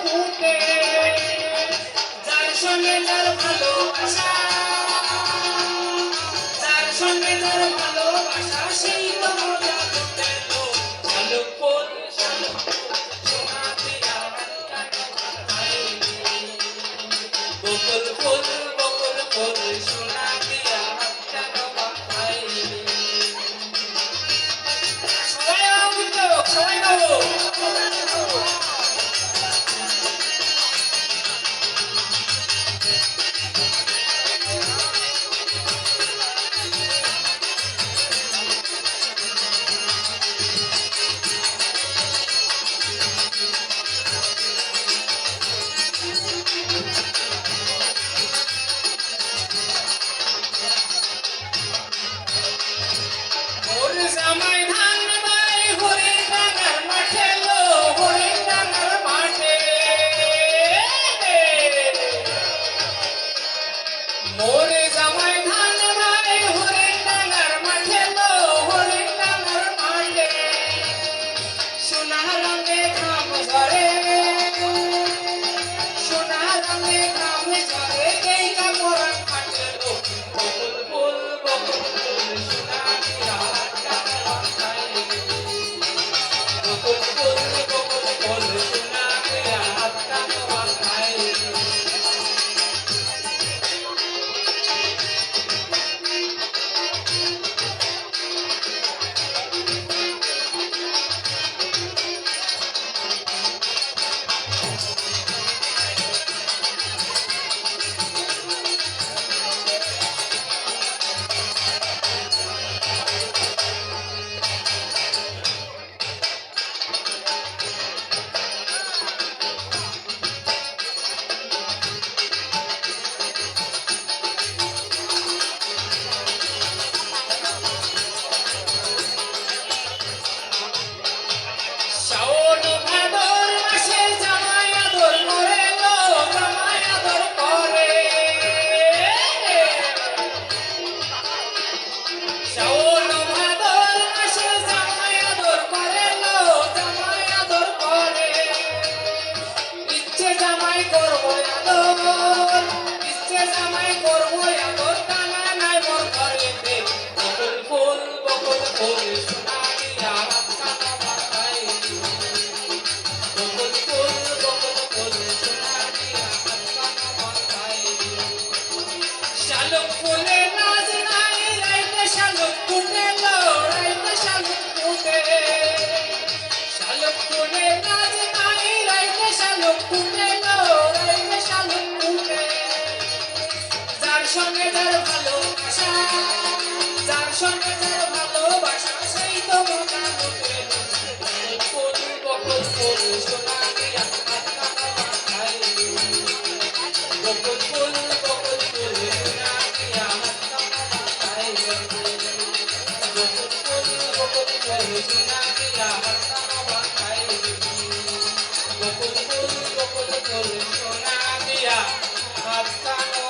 ফুটে যার সঙ্গে যার ভালোবাসা যার সঙ্গে যার ভালোবাসা সেই তো মজা লুটে লো শালুক ফুল সোনা দিয়া বকুল ফুল সোনা দিয়া সবাই সবাই গাবো জামাই ধান বাই হরি ডাঙ্গার মাঠে লো হরি ডাঙ্গার মাঠে মোরে জামাই ধান বাই হরি ডাঙ্গার মাঠে লো হরি ডাঙ্গার মাঠে সোনা রঙে ঘাম ঝরে সোনা রঙে ঘাম ঝরে এই কাপড় ফাটে লো বকুল ফুল সোনা দিয়া জামাই করবো আদর ইচ্ছে জামাই করবো আদর টানা নাই মোর ঘরেতে বকুল ফুল সোনা দিয়া কানা মাথায় বকুল ফুল সোনা দিয়া কানা মাথায় শালুক ফুলে নাচ নাই রাইতে শালুক ফুটে লো রাইতে শালুক ফুটে শালুক ফুলে নাচ নাই রাইতে শালুক ফুটে যার সঙ্গে যার ভালোবাসা যার সঙ্গে যার ভালোবাসা সেই তো মজা লুটে বকুল ফুল সোনা দিয়া মাথায় বকুল ফুল সোনা দিয়া মাথায় বকুল ফুল সোনা দিয়া মাথায় বকুল ফুল সোনা দিয়া মাথায়